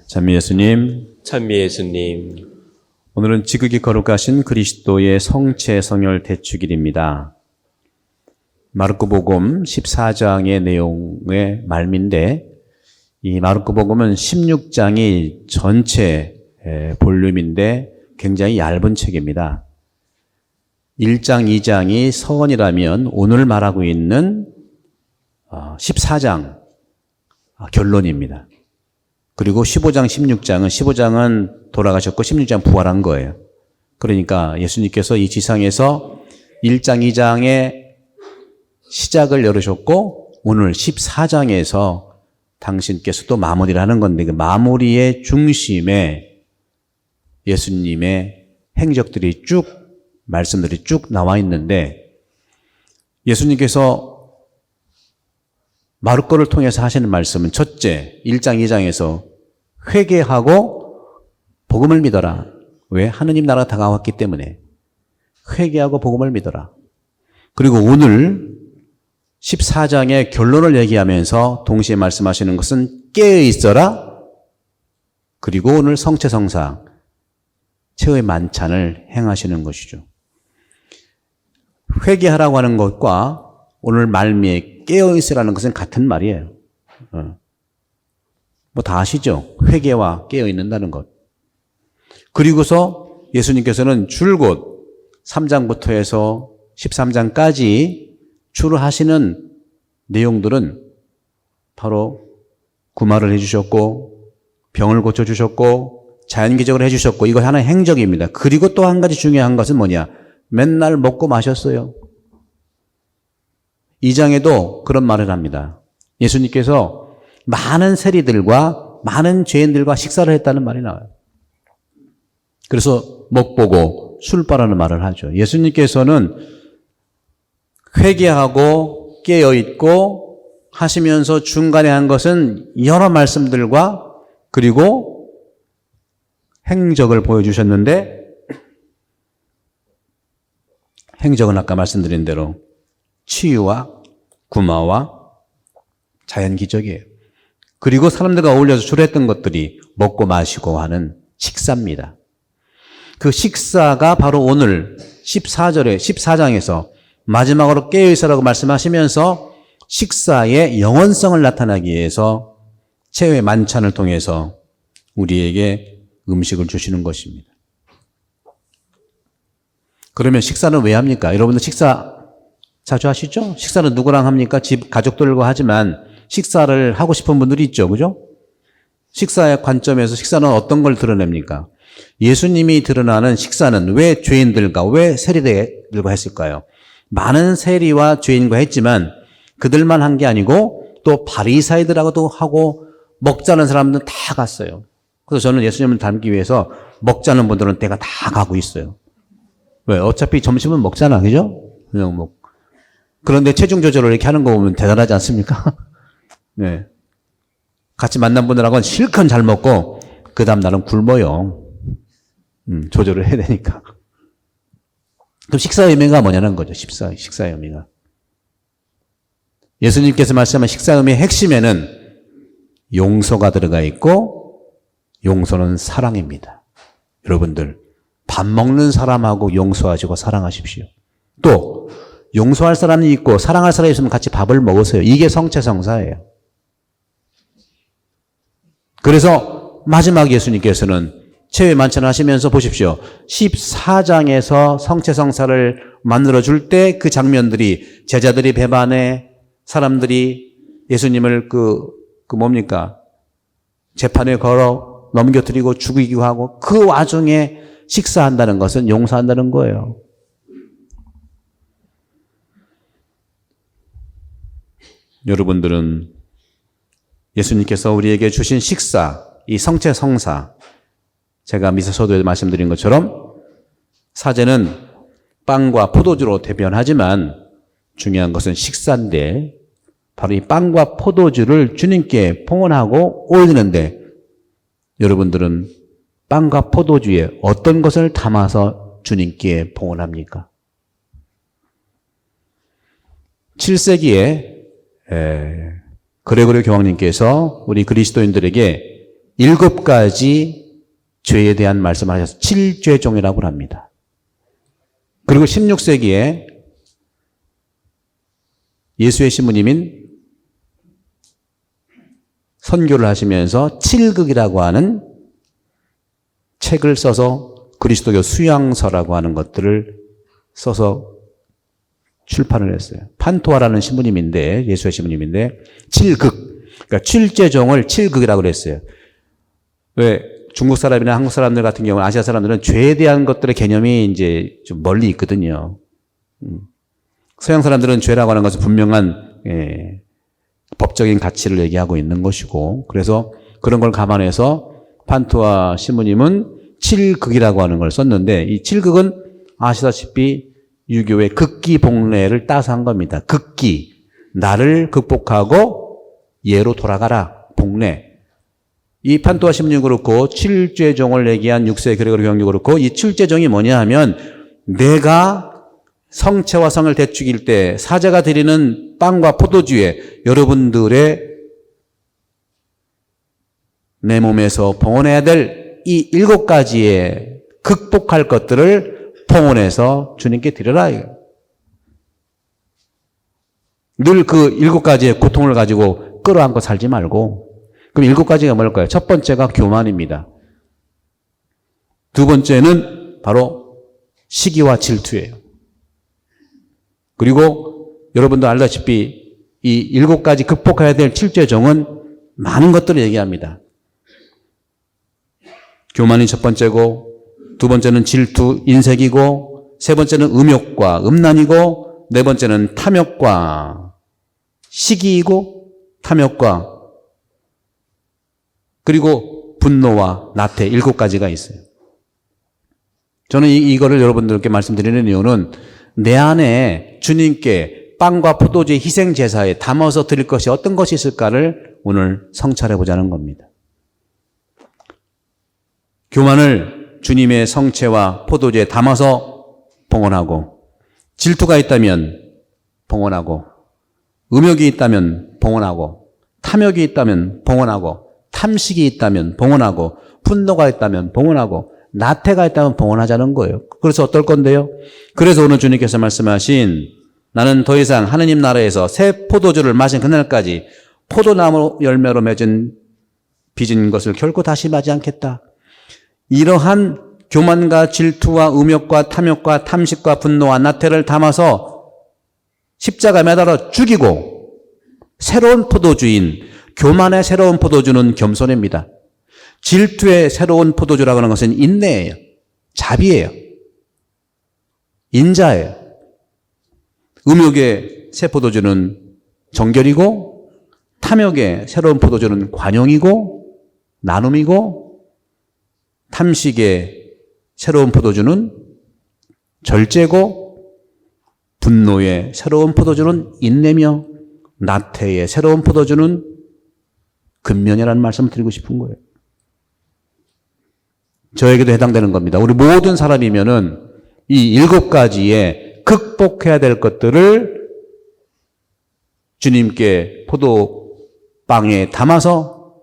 찬미 예수님, 찬미 예수님, 오늘은 지극히 거룩하신 그리스도의 성체 성혈 대축일입니다. 마르코복음 14장의 내용의 말미인데, 이 마르코복음은 16장이 전체 볼륨인데 굉장히 얇은 책입니다. 1장, 2장이 서원이라면 오늘 말하고 있는 14장 결론입니다. 그리고 15장, 16장은 15장은 돌아가셨고 16장 부활한 거예요. 그러니까 예수님께서 이 지상에서 1장, 2장의 시작을 열으셨고 오늘 14장에서 당신께서 또 마무리를 하는 건데 그 마무리의 중심에 예수님의 행적들이 쭉 말씀들이 쭉 나와 있는데 예수님께서 마르코를 통해서 하시는 말씀은 첫째, 1장, 2장에서 회개하고 복음을 믿어라. 왜? 하느님 나라가 다가왔기 때문에. 회개하고 복음을 믿어라. 그리고 오늘 14장의 결론을 얘기하면서 동시에 말씀하시는 것은 깨어 있어라. 그리고 오늘 성체성사, 최후의 만찬을 행하시는 것이죠. 회개하라고 하는 것과 오늘 말미에 깨어있으라는 것은 같은 말이에요. 뭐 다 아시죠? 회개와 깨어있는다는 것. 그리고서 예수님께서는 줄곧 3장부터 해서 13장까지 주로 하시는 내용들은 바로 구마를 해주셨고 병을 고쳐주셨고 자연기적을 해주셨고 이거 하나의 행적입니다. 그리고 또 한 가지 중요한 것은 뭐냐? 맨날 먹고 마셨어요. 2장에도 그런 말을 합니다. 예수님께서 많은 세리들과 많은 죄인들과 식사를 했다는 말이 나와요. 그래서 먹보고 술바라는 말을 하죠. 예수님께서는 회개하고 깨어있고 하시면서 중간에 한 것은 여러 말씀들과 그리고 행적을 보여주셨는데 행적은 아까 말씀드린 대로 치유와 구마와 자연기적이에요. 그리고 사람들과 어울려서 주로했던 것들이 먹고 마시고 하는 식사입니다. 그 식사가 바로 오늘 14절에 14장에서 마지막으로 깨어있으라고 말씀하시면서 식사의 영원성을 나타나기 위해서 최후의 만찬을 통해서 우리에게 음식을 주시는 것입니다. 그러면 식사는 왜 합니까? 여러분들 식사 자주 하시죠? 식사는 누구랑 합니까? 집 가족들과 하지만 식사를 하고 싶은 분들이 있죠. 그죠? 식사의 관점에서 식사는 어떤 걸 드러냅니까? 예수님이 드러나는 식사는 왜 죄인들과 왜 세리들과 했을까요? 많은 세리와 죄인과 했지만 그들만 한 게 아니고 또 바리사이들하고도 하고 먹자는 사람들은 다 갔어요. 그래서 저는 예수님을 닮기 위해서 먹자는 분들은 내가 다 가고 있어요. 왜? 어차피 점심은 먹잖아. 그죠? 그냥 그런데 체중 조절을 이렇게 하는 거 보면 대단하지 않습니까? 네. 같이 만난 분들하고는 실컷 잘 먹고, 그 다음 날은 굶어요. 조절을 해야 되니까. 그럼 식사의 의미가 뭐냐는 거죠. 식사의 의미가. 예수님께서 말씀한 식사의 의미의 핵심에는 용서가 들어가 있고, 용서는 사랑입니다. 여러분들, 밥 먹는 사람하고 용서하시고 사랑하십시오. 또, 용서할 사람이 있고 사랑할 사람이 있으면 같이 밥을 먹으세요. 이게 성체성사예요. 그래서 마지막 예수님께서는 최후의 만찬을 하시면서 보십시오. 14장에서 성체성사를 만들어줄 때 그 장면들이 제자들이 배반해 사람들이 예수님을 뭡니까? 재판에 걸어 넘겨뜨리고 죽이기도 하고 그 와중에 식사한다는 것은 용서한다는 거예요. 여러분들은 예수님께서 우리에게 주신 식사, 이 성체성사, 제가 미사서도에 말씀드린 것처럼 사제는 빵과 포도주로 대변하지만 중요한 것은 식사인데 바로 이 빵과 포도주를 주님께 봉헌하고 올리는데 여러분들은 빵과 포도주에 어떤 것을 담아서 주님께 봉헌합니까? 7세기에 그레고리 교황님께서 우리 그리스도인들에게 7가지 죄에 대한 말씀을 하셔서 7죄종이라고 합니다. 그리고 16세기에 예수의 신부님인 선교를 하시면서 7극이라고 하는 책을 써서 그리스도교 수양서라고 하는 것들을 써서 출판을 했어요. 판토아라는 신부님인데, 예수의 신부님인데 7극, 그러니까 7죄종을 7극이라고 그랬어요. 왜 중국 사람이나 한국 사람들 같은 경우는, 아시아 사람들은 죄에 대한 것들의 개념이 이제 좀 멀리 있거든요. 서양 사람들은 죄라고 하는 것은 분명한 법적인 가치를 얘기하고 있는 것이고, 그래서 그런 걸 감안해서 판토아 신부님은 7극이라고 하는 걸 썼는데, 이 7극은 아시다시피 유교의 극기 복례를 따서 한 겁니다. 극기, 나를 극복하고 예로 돌아가라, 복례. 이 판토아 신부님 그렇고 7죄종을 얘기한 6세 그레고리 교황도 그렇고, 이 7죄종이 뭐냐 하면, 내가 성체와 성을 대축일 때 사제가 드리는 빵과 포도주에 여러분들의 내 몸에서 봉헌해야 될 이 7가지의 극복할 것들을 봉헌해서 주님께 드려라. 늘 그 7가지의 고통을 가지고 끌어안고 살지 말고. 그럼 7가지가 뭘까요? 첫 번째가 교만입니다. 두 번째는 바로 시기와 질투예요. 그리고 여러분도 알다시피 이 7가지 극복해야 될 7죄종은 많은 것들을 얘기합니다. 교만이 첫 번째고, 두 번째는 질투, 인색이고, 세 번째는 음욕과 음란이고, 네 번째는 탐욕과 시기이고, 탐욕과, 그리고 분노와 나태, 7가지가 있어요. 저는 이거를 여러분들께 말씀드리는 이유는, 내 안에 주님께 빵과 포도주의 희생제사에 담아서 드릴 것이 어떤 것이 있을까를 오늘 성찰해 보자는 겁니다. 교만을 주님의 성체와 포도주에 담아서 봉헌하고, 질투가 있다면 봉헌하고, 음욕이 있다면 봉헌하고, 탐욕이 있다면 봉헌하고, 탐식이 있다면 봉헌하고, 분노가 있다면 봉헌하고, 나태가 있다면 봉헌하자는 거예요. 그래서 어떨 건데요? 그래서 오늘 주님께서 말씀하신, 나는 더 이상 하느님 나라에서 새 포도주를 마신 그날까지 포도나무 열매로 빚은 것을 결코 다시 맞지 않겠다. 이러한 교만과 질투와 음욕과 탐욕과 탐식과 분노와 나태를 담아서 십자가에 매달아 죽이고, 새로운 포도주인, 교만의 새로운 포도주는 겸손입니다. 질투의 새로운 포도주라고 하는 것은 인내예요. 자비예요. 인자예요. 음욕의 새 포도주는 정결이고, 탐욕의 새로운 포도주는 관용이고 나눔이고, 탐식의 새로운 포도주는 절제고, 분노의 새로운 포도주는 인내며, 나태의 새로운 포도주는 근면이라는 말씀을 드리고 싶은 거예요. 저에게도 해당되는 겁니다. 우리 모든 사람이면은 이 7가지의 극복해야 될 것들을 주님께 포도빵에 담아서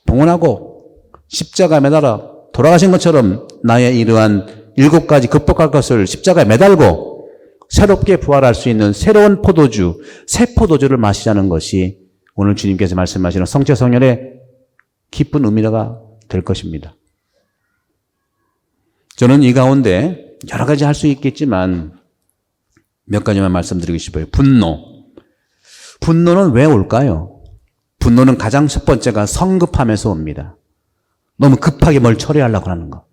봉헌하고, 십자가에 매달아 돌아가신 것처럼 나의 이러한 7가지 극복할 것을 십자가에 매달고 새롭게 부활할 수 있는 새로운 포도주, 새 포도주를 마시자는 것이 오늘 주님께서 말씀하시는 성체성혈의 깊은 의미가 될 것입니다. 저는 이 가운데 여러 가지 할 수 있겠지만 몇 가지만 말씀드리고 싶어요. 분노는 왜 올까요? 분노는 가장 첫 번째가 성급함에서 옵니다. 너무 급하게 뭘 처리하려고 하는 거.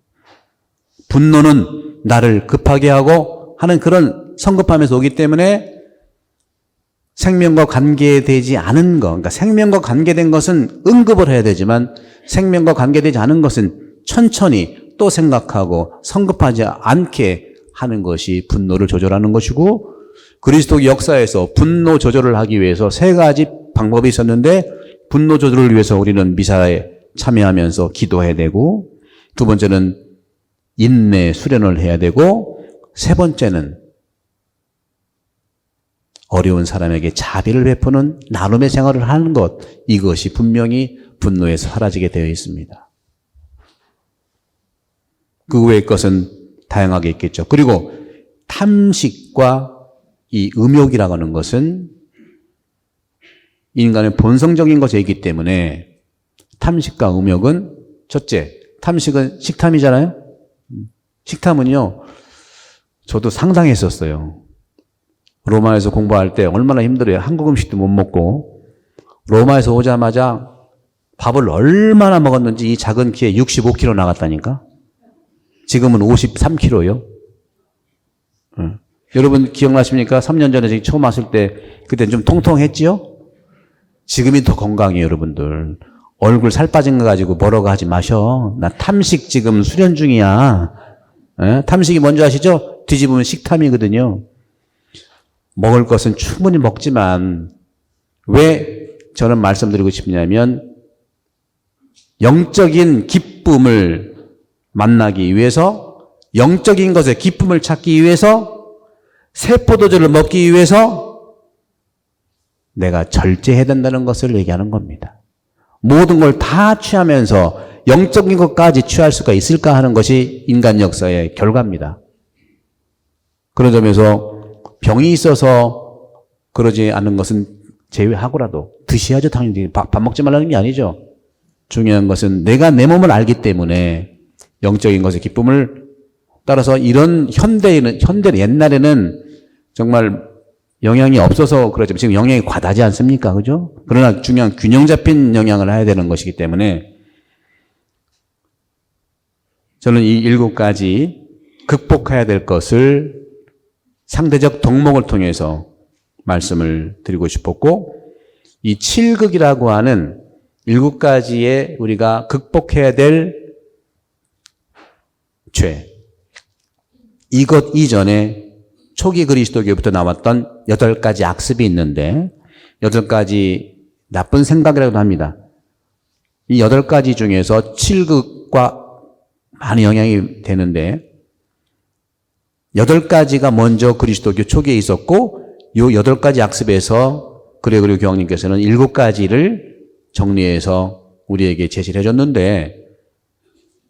분노는 나를 급하게 하고 하는 그런 성급함에서 오기 때문에 생명과 관계되지 않은 것, 그러니까 생명과 관계된 것은 응급을 해야 되지만 생명과 관계되지 않은 것은 천천히 또 생각하고 성급하지 않게 하는 것이 분노를 조절하는 것이고, 그리스도 역사에서 분노 조절을 하기 위해서 3가지 방법이 있었는데, 분노 조절을 위해서 우리는 미사에 참여하면서 기도해야 되고, 두 번째는 인내 수련을 해야 되고, 세 번째는 어려운 사람에게 자비를 베푸는 나눔의 생활을 하는 것, 이것이 분명히 분노에서 사라지게 되어 있습니다. 그 외의 것은 다양하게 있겠죠. 그리고 탐식과 이 음욕이라고 하는 것은 인간의 본성적인 것에 있기 때문에 탐식과 음욕은 첫째, 탐식은 식탐이잖아요. 식탐은요, 저도 상상했었어요. 로마에서 공부할 때 얼마나 힘들어요. 한국 음식도 못 먹고 로마에서 오자마자 밥을 얼마나 먹었는지 이 작은 키에 65kg 나갔다니까. 지금은 53kg요. 여러분 기억나십니까? 3년 전에 처음 왔을 때 그때는 좀 통통했지요? 지금이 더 건강해요, 여러분들. 얼굴 살 빠진 거 가지고 뭐라고 하지 마셔. 나 탐식 지금 수련 중이야. 탐식이 뭔지 아시죠? 뒤집으면 식탐이거든요. 먹을 것은 충분히 먹지만 왜 저는 말씀드리고 싶냐면 영적인 기쁨을 만나기 위해서, 영적인 것에 기쁨을 찾기 위해서, 세포도주를 먹기 위해서 내가 절제해야 된다는 것을 얘기하는 겁니다. 모든 걸 다 취하면서 영적인 것까지 취할 수가 있을까 하는 것이 인간 역사의 결과입니다. 그런 점에서 병이 있어서 그러지 않는 것은 제외하고라도 드셔야죠. 당연히 밥 먹지 말라는 게 아니죠. 중요한 것은 내가 내 몸을 알기 때문에 영적인 것의 기쁨을 따라서 이런 현대는 옛날에는 정말 영양이 없어서 그러지만 지금 영양이 과다하지 않습니까? 그죠? 그러나 중요한 균형 잡힌 영양을 해야 되는 것이기 때문에 저는 이 7가지 극복해야 될 것을 상대적 덕목을 통해서 말씀을 드리고 싶었고, 이 7극이라고 하는 7가지의 우리가 극복해야 될 죄, 이것 이전에 초기 그리스도교부터 나왔던 8가지 악습이 있는데 8가지 나쁜 생각이라고도 합니다. 이 8가지 중에서 7극과 많은 영향이 되는데 8가지가 먼저 그리스도교 초기에 있었고 이 8가지 악습에서 그레고리 교황님께서는 7가지를 정리해서 우리에게 제시를 해줬는데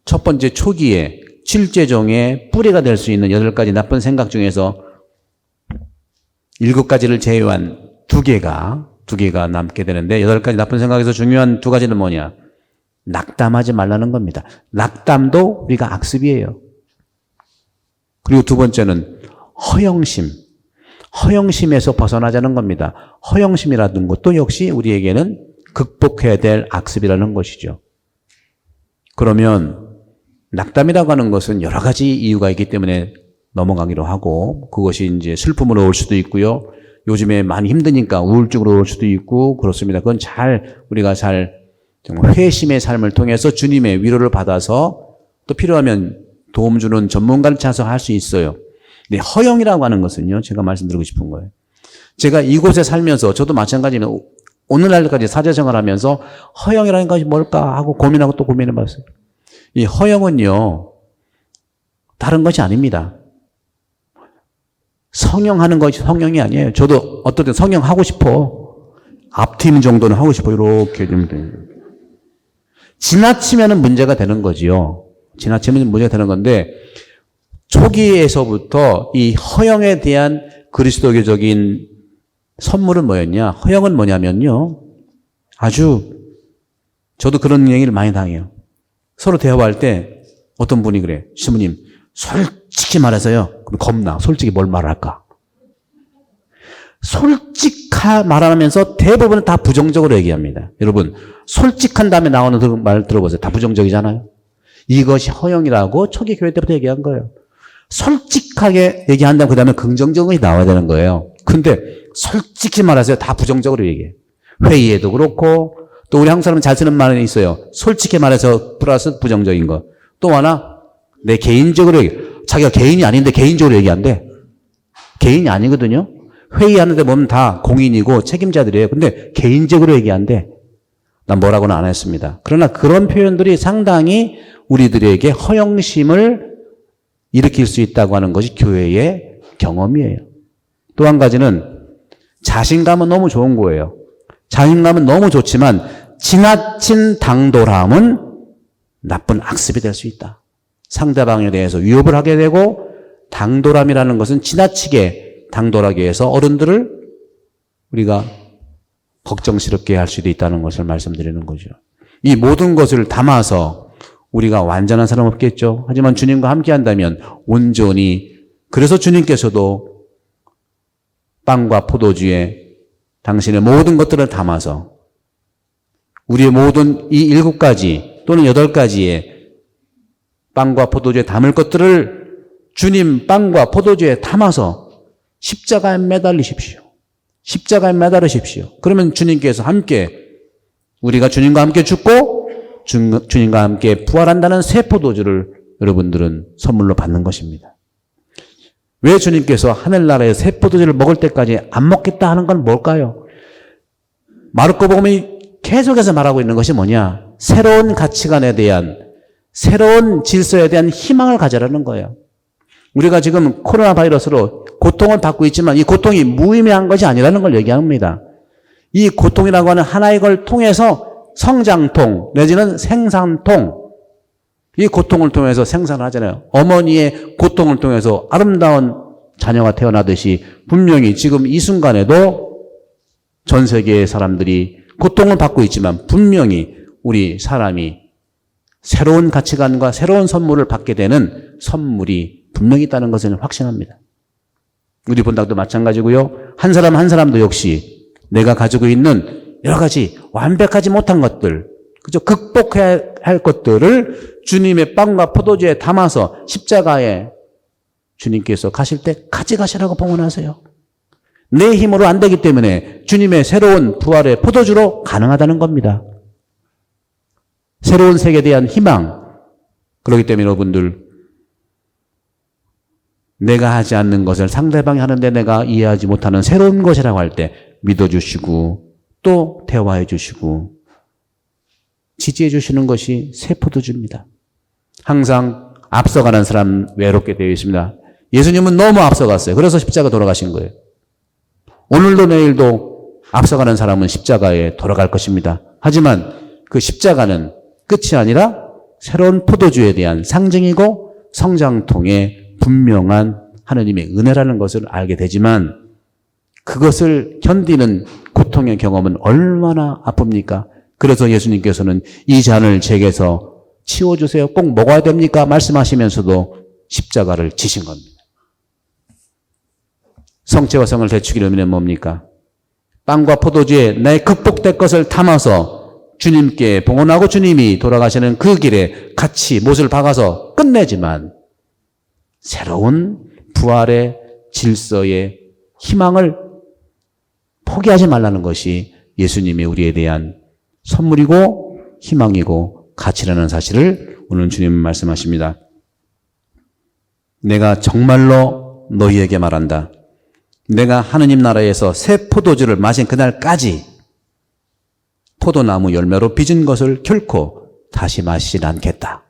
첫 번째 초기에 칠죄종의 뿌리가 될 수 있는 8가지 나쁜 생각 중에서 7가지를 제외한 2개가 남게 되는데 8가지 나쁜 생각에서 중요한 2가지는 뭐냐? 낙담하지 말라는 겁니다. 낙담도 우리가 악습이에요. 그리고 두 번째는 허영심에서 벗어나자는 겁니다. 허영심이라는 것도 역시 우리에게는 극복해야 될 악습이라는 것이죠. 그러면 낙담이라고 하는 것은 여러 가지 이유가 있기 때문에 넘어가기로 하고, 그것이 이제 슬픔으로 올 수도 있고요. 요즘에 많이 힘드니까 우울증으로 올 수도 있고 그렇습니다. 그건 우리가 정말 회심의 삶을 통해서 주님의 위로를 받아서 또 필요하면 도움 주는 전문가를 찾아서 할 수 있어요. 근데 허영이라고 하는 것은요, 제가 말씀드리고 싶은 거예요. 제가 이곳에 살면서 저도 마찬가지로 오늘날까지 사제생활하면서 허영이라는 것이 뭘까 하고 고민하고 또 고민해봤어요. 이 허영은요, 다른 것이 아닙니다. 성형하는 것이 성형이 아니에요. 저도 어떨 때 성형하고 싶어. 앞팀 정도는 하고 싶어. 이렇게 좀 돼. 지나치면은 문제가 되는 거지요. 지나치면 문제가 되는 건데, 초기에서부터 이 허영에 대한 그리스도교적인 선물은 뭐였냐? 허영은 뭐냐면요, 저도 그런 얘기를 많이 당해요. 서로 대화할 때 어떤 분이 그래. 시부님, 솔직히 말해서요. 그럼 겁나. 솔직히 뭘 말할까? 솔직하 말하면서 대부분은 다 부정적으로 얘기합니다. 여러분, 솔직한 다음에 나오는 말 들어보세요. 다 부정적이잖아요. 이것이 허영이라고 초기 교회 때부터 얘기한 거예요. 솔직하게 얘기한다면 그 다음에 긍정적인 것이 나와야 되는 거예요. 근데 솔직히 말하세요. 다 부정적으로 얘기해요. 회의에도 그렇고, 또 우리 한국 사람은 잘 쓰는 말이 있어요. 솔직히 말해서 플러스 부정적인 거. 또 하나, 내 개인적으로 자기가 개인이 아닌데 개인적으로 얘기한대. 개인이 아니거든요. 회의하는데 보면 다 공인이고 책임자들이에요. 근데 개인적으로 얘기한대. 난 뭐라고는 안 했습니다. 그러나 그런 표현들이 상당히 우리들에게 허영심을 일으킬 수 있다고 하는 것이 교회의 경험이에요. 또 한 가지는 자신감은 너무 좋은 거예요. 자신감은 너무 좋지만 지나친 당돌함은 나쁜 악습이 될 수 있다. 상대방에 대해서 위협을 하게 되고, 당돌함이라는 것은 지나치게 당돌하게 해서 어른들을 우리가 걱정스럽게 할 수도 있다는 것을 말씀드리는 거죠. 이 모든 것을 담아서 우리가 완전한 사람 없겠죠. 하지만 주님과 함께 한다면 온전히, 그래서 주님께서도 빵과 포도주에 당신의 모든 것들을 담아서 우리의 모든 이 7가지 또는 8가지의 빵과 포도주에 담을 것들을 주님 빵과 포도주에 담아서 십자가에 매달리십시오. 십자가에 매달으십시오. 그러면 주님께서 함께, 우리가 주님과 함께 죽고 주님과 함께 부활한다는 새 포도주를 여러분들은 선물로 받는 것입니다. 왜 주님께서 하늘나라의 새 포도주를 먹을 때까지 안 먹겠다 하는 건 뭘까요? 마르코복음이 계속해서 말하고 있는 것이 뭐냐? 새로운 가치관에 대한, 새로운 질서에 대한 희망을 가져라는 거예요. 우리가 지금 코로나 바이러스로 고통을 받고 있지만 이 고통이 무의미한 것이 아니라는 걸 얘기합니다. 이 고통이라고 하는 하나의 걸 통해서 성장통 내지는 생산통, 이 고통을 통해서 생산을 하잖아요. 어머니의 고통을 통해서 아름다운 자녀가 태어나듯이 분명히 지금 이 순간에도 전 세계의 사람들이 고통을 받고 있지만 분명히 우리 사람이 새로운 가치관과 새로운 선물을 받게 되는 선물이 분명히 있다는 것을 확신합니다. 우리 본당도 마찬가지고요. 한 사람 한 사람도 역시 내가 가지고 있는 여러 가지 완벽하지 못한 것들, 그죠? 극복해야 할 것들을 주님의 빵과 포도주에 담아서 십자가에 주님께서 가실 때 가져가시라고 봉헌하세요. 내 힘으로 안 되기 때문에 주님의 새로운 부활의 포도주로 가능하다는 겁니다. 새로운 세계에 대한 희망. 그렇기 때문에 여러분들, 내가 하지 않는 것을 상대방이 하는데 내가 이해하지 못하는 새로운 것이라고 할 때 믿어주시고 또 대화해 주시고 지지해 주시는 것이 새 포도주입니다. 항상 앞서가는 사람 외롭게 되어 있습니다. 예수님은 너무 앞서갔어요. 그래서 십자가 돌아가신 거예요. 오늘도 내일도 앞서가는 사람은 십자가에 돌아갈 것입니다. 하지만 그 십자가는 끝이 아니라 새로운 포도주에 대한 상징이고 성장통의 분명한 하느님의 은혜라는 것을 알게 되지만 그것을 견디는 고통의 경험은 얼마나 아픕니까? 그래서 예수님께서는 이 잔을 제게서 치워주세요. 꼭 먹어야 됩니까? 말씀하시면서도 십자가를 지신 겁니다. 성체와 성을 되찾기를 의미는 뭡니까? 빵과 포도주에 내 극복될 것을 담아서 주님께 봉헌하고 주님이 돌아가시는 그 길에 같이 못을 박아서 끝내지만 새로운 부활의 질서의 희망을 포기하지 말라는 것이 예수님이 우리에 대한 선물이고 희망이고 가치라는 사실을 오늘 주님은 말씀하십니다. 내가 정말로 너희에게 말한다. 내가 하느님 나라에서 새 포도주를 마신 그날까지 포도나무 열매로 빚은 것을 결코 다시 마시진 않겠다.